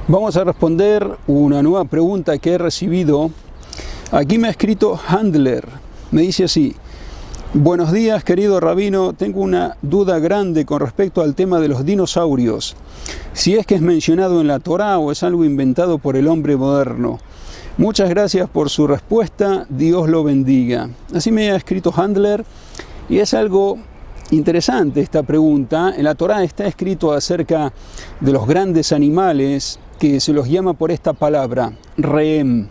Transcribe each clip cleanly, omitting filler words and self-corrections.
Vamos a responder una nueva pregunta que he recibido. Aquí me ha escrito Handler. Me dice así: buenos días, querido rabino. Tengo una duda grande con respecto al tema de los dinosaurios. Si es que es mencionado en la Torá o es algo inventado por el hombre moderno. Muchas gracias por su respuesta. Dios lo bendiga. Así me ha escrito Handler. Y es algo interesante esta pregunta. En la Torá está escrito acerca de los grandes animales que se los llama por esta palabra, Rehem.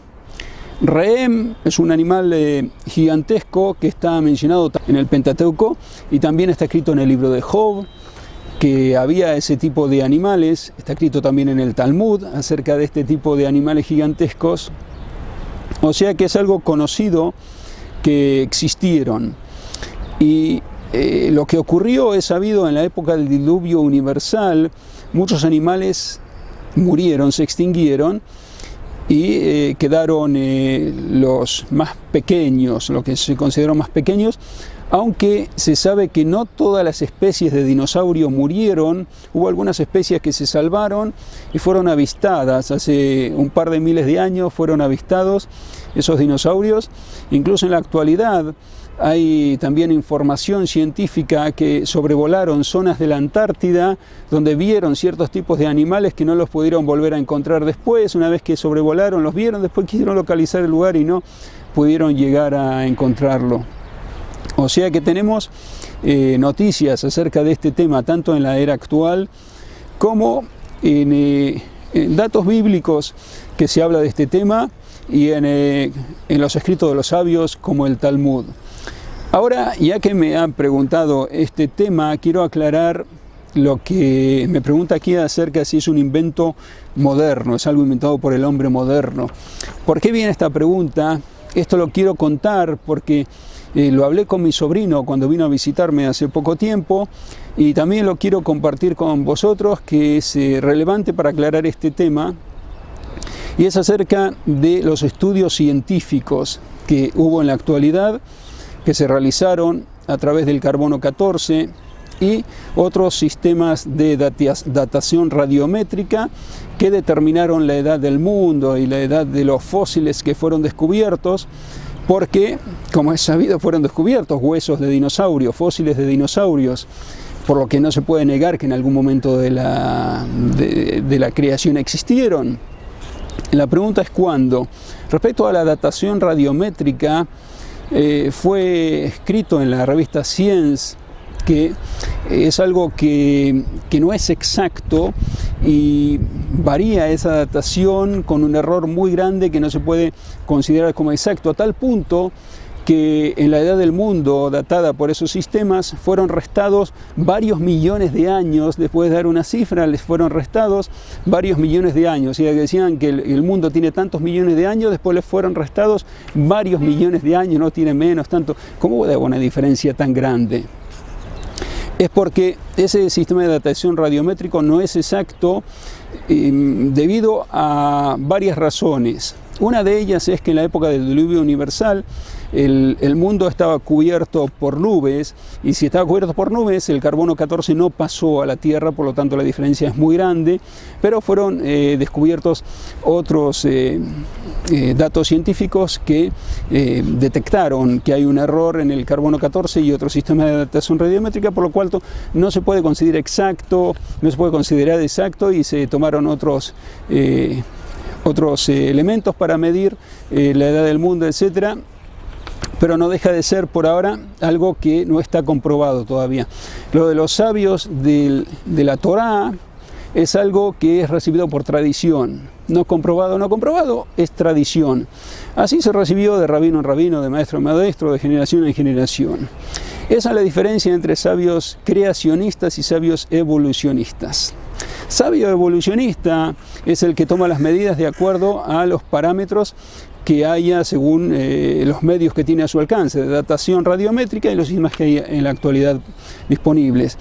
Rehem es un animal gigantesco que está mencionado en el Pentateuco y también está escrito en el libro de Job, que había ese tipo de animales. Está escrito también en el Talmud acerca de este tipo de animales gigantescos. O sea que es algo conocido que existieron. Y lo que ocurrió es sabido en la época del diluvio universal. Muchos animales murieron, se extinguieron y quedaron los más pequeños, lo que se consideró más pequeños, aunque se sabe que no todas las especies de dinosaurio murieron. Hubo algunas especies que se salvaron y fueron avistadas. Hace un par de miles de años fueron avistados esos dinosaurios. Incluso en la actualidad hay también información científica que sobrevolaron zonas de la Antártida donde vieron ciertos tipos de animales que no los pudieron volver a encontrar después. Una vez que sobrevolaron, los vieron, después quisieron localizar el lugar y no pudieron llegar a encontrarlo. O sea que tenemos noticias acerca de este tema, tanto en la era actual como en datos bíblicos que se habla de este tema y en los escritos de los sabios como el Talmud. Ahora, ya que me han preguntado este tema, quiero aclarar lo que me pregunta aquí acerca de si es un invento moderno, es algo inventado por el hombre moderno. ¿Por qué viene esta pregunta? Esto lo quiero contar porque lo hablé con mi sobrino cuando vino a visitarme hace poco tiempo y también lo quiero compartir con vosotros, que es relevante para aclarar este tema, y es acerca de los estudios científicos que hubo en la actualidad, que se realizaron a través del carbono 14 y otros sistemas de datación radiométrica que determinaron la edad del mundo y la edad de los fósiles que fueron descubiertos, porque, como es sabido, fueron descubiertos huesos de dinosaurios, fósiles de dinosaurios, por lo que no se puede negar que en algún momento de la creación existieron. La pregunta es ¿cuándo? Respecto a la datación radiométrica, fue escrito en la revista Science que es algo que no es exacto y varía esa datación con un error muy grande que no se puede considerar como exacto, a tal punto que en la edad del mundo datada por esos sistemas fueron restados varios millones de años. Después de dar una cifra, les fueron restados varios millones de años. Y decían que el mundo tiene tantos millones de años, después les fueron restados varios millones de años, no tiene menos, tanto. ¿Cómo puede haber una diferencia tan grande? Es porque ese sistema de datación radiométrico no es exacto debido a varias razones. Una de ellas es que en la época del diluvio universal el mundo estaba cubierto por nubes, y si estaba cubierto por nubes el carbono 14 no pasó a la Tierra, por lo tanto la diferencia es muy grande, pero fueron descubiertos otros datos científicos que detectaron que hay un error en el carbono 14 y otro sistema de datación radiométrica, por lo cual no se puede considerar exacto, y se tomaron otros elementos para medir la edad del mundo, etcétera. Pero no deja de ser por ahora algo que no está comprobado todavía. Lo de los sabios de la Torá es algo que es recibido por tradición. No comprobado, es tradición. Así se recibió de rabino en rabino, de maestro en maestro, de generación en generación. Esa es la diferencia entre sabios creacionistas y sabios evolucionistas. Sabio evolucionista es el que toma las medidas de acuerdo a los parámetros que haya según los medios que tiene a su alcance, de datación radiométrica y los sistemas que hay en la actualidad disponibles,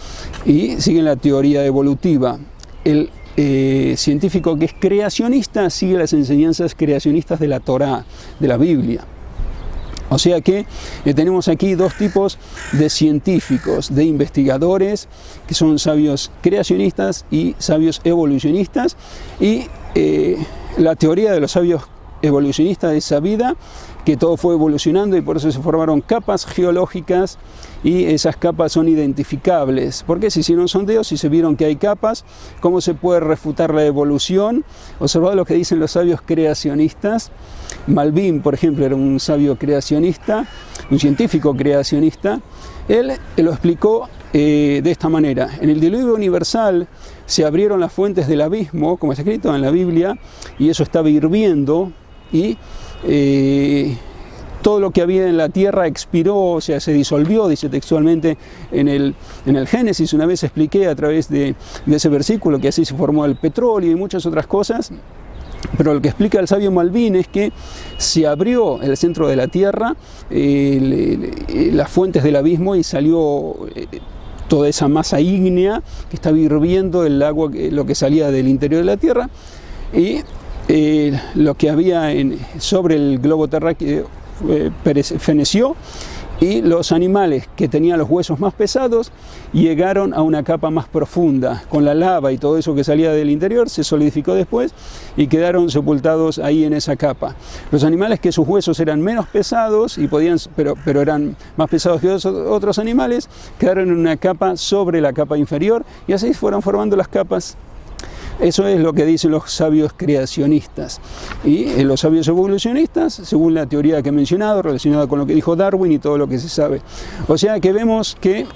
y siguen la teoría evolutiva. El científico que es creacionista sigue las enseñanzas creacionistas de la Torá, de la Biblia. O sea que tenemos aquí dos tipos de científicos, de investigadores, que son sabios creacionistas y sabios evolucionistas, y la teoría de los sabios evolucionistas es sabida, que todo fue evolucionando y por eso se formaron capas geológicas y esas capas son identificables. ¿Por qué? Se hicieron sondeos y se vieron que hay capas. ¿Cómo se puede refutar la evolución? Observad lo que dicen los sabios creacionistas. Malvin, por ejemplo, era un sabio creacionista, un científico creacionista. Él lo explicó de esta manera: en el diluvio universal se abrieron las fuentes del abismo, como está escrito en la Biblia, y eso estaba hirviendo, y todo lo que había en la tierra expiró, o sea, se disolvió, dice textualmente en el Génesis. Una vez expliqué a través de ese versículo que así se formó el petróleo y muchas otras cosas. Pero lo que explica el sabio Malvin es que se abrió el centro de la tierra, las fuentes del abismo, y salió toda esa masa ígnea que estaba hirviendo, el agua, lo que salía del interior de la tierra, y lo que había sobre el globo terráqueo feneció, y los animales que tenían los huesos más pesados llegaron a una capa más profunda. Con la lava y todo eso que salía del interior se solidificó después y quedaron sepultados ahí en esa capa. Los animales que sus huesos eran menos pesados y pero eran más pesados que otros animales, quedaron en una capa sobre la capa inferior, y así fueron formando las capas. Eso es lo que dicen los sabios creacionistas. Y los sabios evolucionistas, según la teoría que he mencionado, relacionada con lo que dijo Darwin y todo lo que se sabe. O sea que vemos que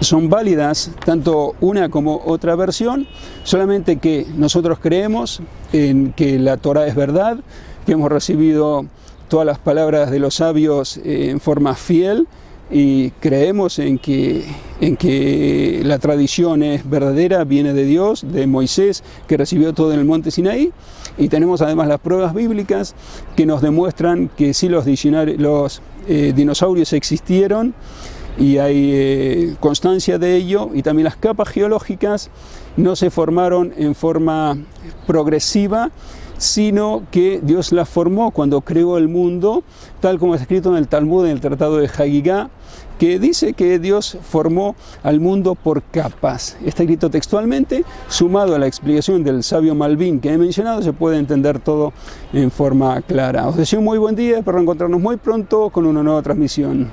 son válidas tanto una como otra versión, solamente que nosotros creemos en que la Torá es verdad, que hemos recibido todas las palabras de los sabios en forma fiel, y creemos en que la tradición es verdadera, viene de Dios, de Moisés, que recibió todo en el monte Sinaí, y tenemos además las pruebas bíblicas que nos demuestran que sí los dinosaurios existieron, y hay constancia de ello, y también las capas geológicas no se formaron en forma progresiva, sino que Dios las formó cuando creó el mundo, tal como está escrito en el Talmud, en el Tratado de Hagigá, que dice que Dios formó al mundo por capas. Está escrito textualmente, sumado a la explicación del sabio Malvin que he mencionado, se puede entender todo en forma clara. Os deseo un muy buen día, espero encontrarnos muy pronto con una nueva transmisión.